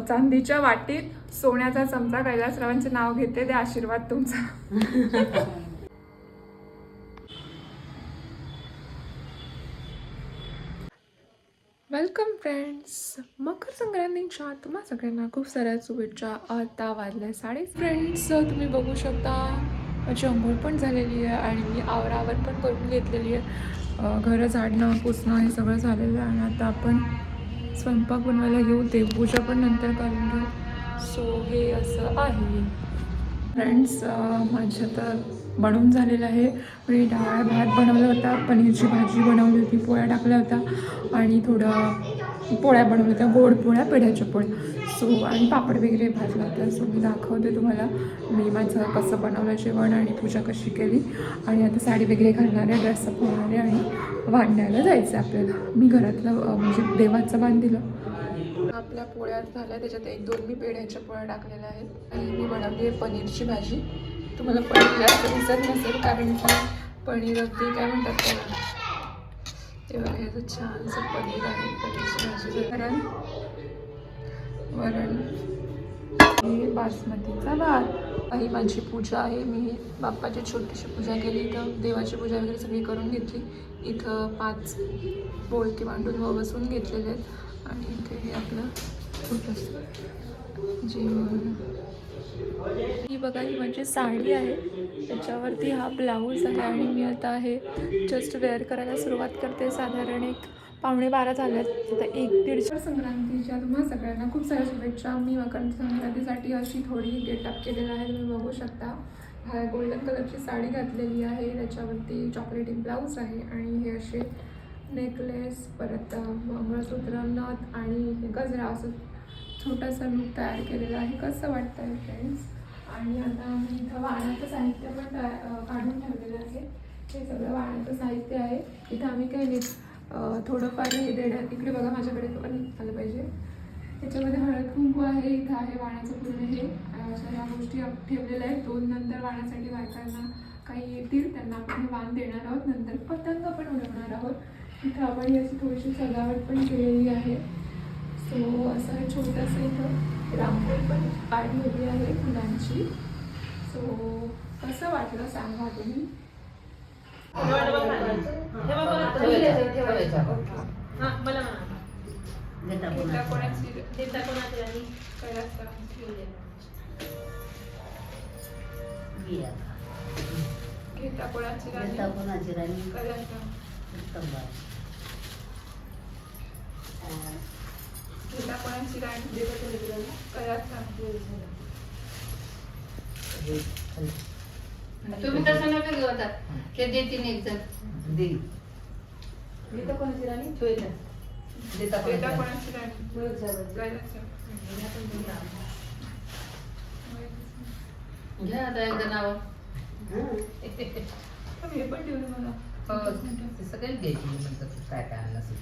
चांदीच्या वाटीत सोन्याचा चमचा कैलासरावांचे नाव घेते, ते आशीर्वाद तुमचा. Welcome friends. मकर संक्रांतीच्या तुम्हा सगळ्यांना खूप साऱ्या शुभेच्छा. आता वाजल्या 3:30. फ्रेंड्स, तुम्ही बघू शकता माझी अंघोळ पण झालेली आहे आणि मी आवरावर पण करून घेतलेली आहे. घरं झाडणं पुसणं हे सगळं झालेलं आहे आणि आता आपण स्वयंपाक बनवायला घेऊ. देवपूजा पण नंतर करून घेऊ. सो हे असं आहे फ्रेंड्स. माझं तर बनवून झालेलं आहे. मी डाळ भात बनवला होता, पनीरची भाजी बनवली होती, पोळ्या टाकल्या होत्या आणि थोडं पोळ्या बनवल्या होत्या, गोड पोळ्या, पेढ्याच्या पोळ्या. सो आणि पापड वगैरे भाजला होता. सो मी दाखवते तुम्हाला मी माझं कसं बनवलं जेवण आणि पूजा कशी केली. आणि आता साडी वगैरे घालणार आहे, ड्रेसअप होणार आहे आणि वाढण्याला जायचं आहे आपल्याला. मी घरातलं म्हणजे देवाचं वाण दिलं. आपल्या पोळ्या झाल्या, त्याच्यात 1-2 मी पेढ्याच्या पोळ्या टाकलेल्या आहेत आणि मी बनवली आहे पनीरची भाजी. तुम्हाला पनीर जास्त दिसत नसेल कारण की पनीर अगदी काय म्हणतात त्याला, तेव्हा ह्याचं छानसं पनीर आहे. पनीरची भाजी, वरण हे बासमतीचा भात. ही माझी पूजा आहे. मी बाप्पाची छोटीशी पूजा केली, इथं देवाची पूजा वगैरे सगळी करून घेतली. इथं 5 बोळकी मांडून बसून घेतलेले आहेत आणि इथे हे आपलं छोटंसं जेवण. ही बघा, ही माझी साडी आहे, त्याच्यावरती हा ब्लाऊज आहे आणि मी आता हे जस्ट वेअर करायला सुरुवात करते. साधारण 1:15 झाल्यात. आता 1-1:30 संक्रांतीच्या तुम्हा सगळ्यांना खूप साऱ्या शुभेच्छा. मी मकर संक्रांतीसाठी अशी थोडी गेटअप केलेलं आहे, तुम्ही बघू शकता. हा गोल्डन कलरची साडी घातलेली आहे, त्याच्यावरती चॉकलेटी ब्लाऊज आहे आणि हे असे नेकलेस, परत मंगळसूत्र, नथ आणि गजरा असं छोटासा लूक तयार केलेला आहे. कसं वाटतं आहे फ्रेंड्स? आणि आता मी इथं वाणाचं साहित्य पण काढून ठेवलेलं आहे. हे सगळं वाणाचं साहित्य आहे. इथं आम्ही काही थोडंफार हे देण्यात, इकडे बघा माझ्याकडे पण आलं पाहिजे. त्याच्यामध्ये हळद कुंकू आहे, इथं आहे वाणाचं पूर्ण हे अशा ह्या गोष्टी ठेवलेल्या आहेत. 2 नंतर वाणासाठी बायकांना काही येतील त्यांना आपण वाण देणार आहोत. नंतर पतंग पण उडवणार आहोत. इथं आपण अशी थोडीशी सजावट पण केलेली आहे. सो असं हे छोटंसं इथं रांगोळी पण काढलेली आहे फुलांची. सो कसं वाटलं सांगा तुम्ही. तुम्ही तसं नका घेऊ आता, ते देतील एक जण. कोणाची राणी घ्या आता एकदा नाव. हे पण ठेवलं मला. सगळ्यात द्यायची म्हणतात काय काय आणलं असेल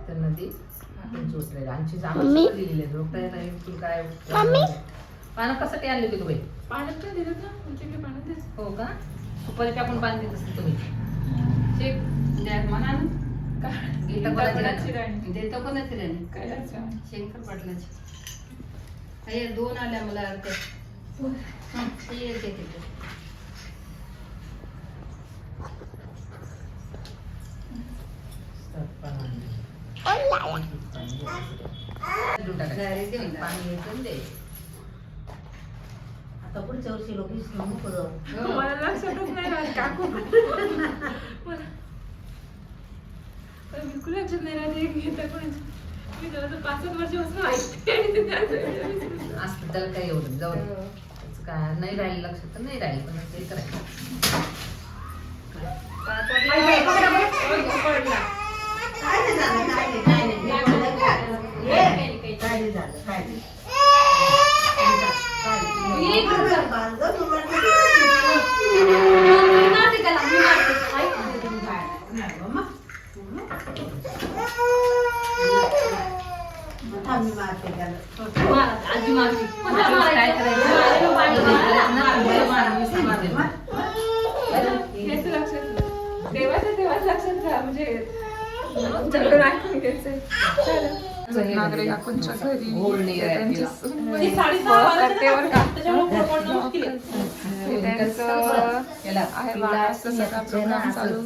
तर नदी जोट आमची जागा दिलेली आहे. रोपटा काय पानं कसाठी आणली होती तुम्ही? पाण्यात काय दिलं ना तुमच्याकडे? पाण्यात देत. हो का? सुपारी टाकून पाणी देत असते तुम्ही. शेक द्या म्हणा ना. गीता कोणाची राणी? देतो कोणाची राणी? काय शंकर पाटलाची. हे 2 आल्या मला अर्थ. हे एक तिथे आता पुढच्या वर्षी लोक मला लक्षातच नाही राहत काकू. मला बिलकुल लक्षात नाही राहत हे घेता कोणाचं. मी त्याला तर 5-7 वर्षापासून ऐकते. असतं त्याला काय एवढं जाऊ काय नाही राहिलं लक्षात तर नाही राहिलं पण ते करायचं. आजी मारली. काय देवाचं लक्षात म्हणजे आमच्याकडून ऐकून घ्यायचंय. चला. नागरिक काकूंच्या घरी त्यांची vlog करते बरं का. हे त्यांचं आहे बाळाचं सगळं प्रोग्राम चालू.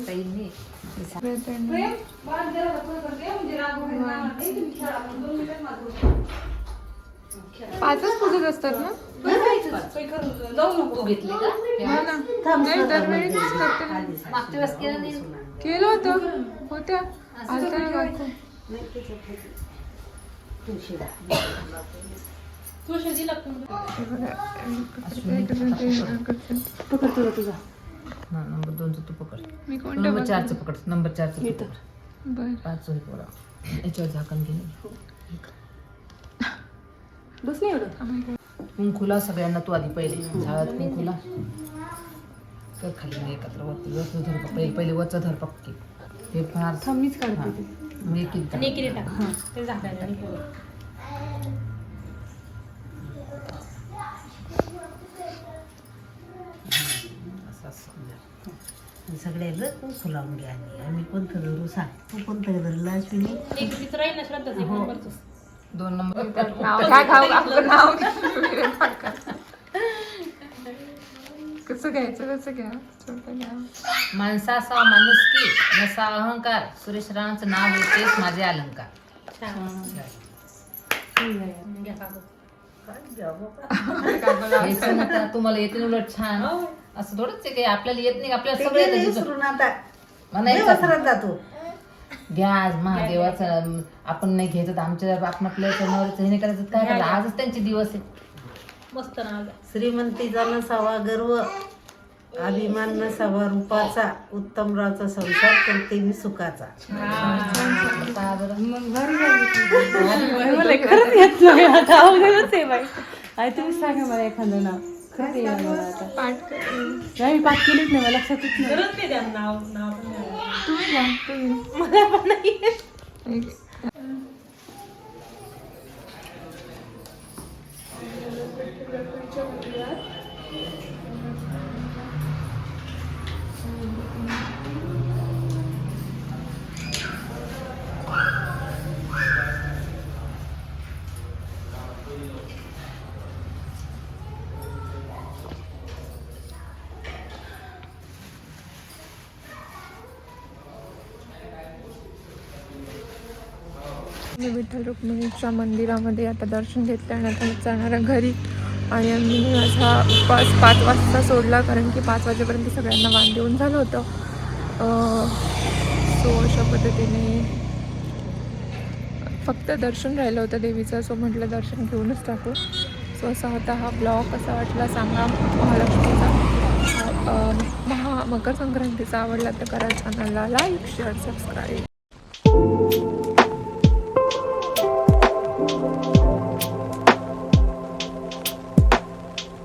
पाचच पूजत असतात ना? तू घेतली का? हा ना. नाही, दरवेळी तेच करते ना. मागच्या वेळेस केलं नाही. केलं होतं होत्या आलत्या ना काकू. हा, नंबर 2चं तू पकड. मी कोणत्या नंबर 4चं पकड. नंबर 4चं तू पकड. बर 5चं हे पोरा. याच्यावर झाकण घे. कुंकुला सगळ्यांना तू आधी पहिले झाडात कुंकुला तर खाली नाही एकत्र वरती वरचं धर पहिले पहिले वरचं धर पक्की हे फार मीच काढते मी सगळ्याला कुंकू लावून घ्या. आम्ही कोणतं धरू सांग. तू कोणतं धरलं अश्विनी? 2 नंबर नाव काय खाऊ आपलं नाव कसं घ्यायचं कसं घ्या छोटं घ्या. माणसाचा माणुसकी नसा अहंकार सुरेश राणांचं नाव आहे तेच माझे अलंकार. यायचं नका, तुम्हाला येते उलट छान असं थोडंच आहे काही आपल्याला येत नाही आपल्याला सगळं येतं तुझं. विसरून आता म्हणायचं देवसरात जातो. घ्या आज महादेवाचं आपण नाही घ्यायचं तर आमच्या आपण आपल्या नवऱ्याचं हे नाही करायचं काय करायचं आजच त्यांचे दिवस आहे. मस्त नाव. श्रीमंतीचा नसावा गर्व, अभिमान नसावा रूपाचा, उत्तमरावचा संसार करते मी सुखाचा. पहा बरं. तुम्ही सांगा मला एखादं नाव. खरंच येईल मला आता. पाठ कर. नाही मी पाठ केलीच नाही मला लक्षातच नाही. तुम्ही घ्या तुम्ही. मी विठ्ठल रुक्मिणीच्या मंदिरामध्ये आता दर्शन घेतलं आणि आता जाणार आहे घरी. आणि आम्ही माझा उपवास 5 वाजता सोडला कारण की 5 वाजेपर्यंत सगळ्यांना वाण देऊन झालं होतं. सो अशा पद्धतीने फक्त दर्शन राहिलं होतं देवीचं. सो म्हटलं दर्शन घेऊनच टाकू. सो असा होता हा ब्लॉग. कसा वाटला सांगा. महालक्ष्मीचा मकर संक्रांतीचा आवडला तर करा चॅनलला लाईक शेअर सबस्क्राईब.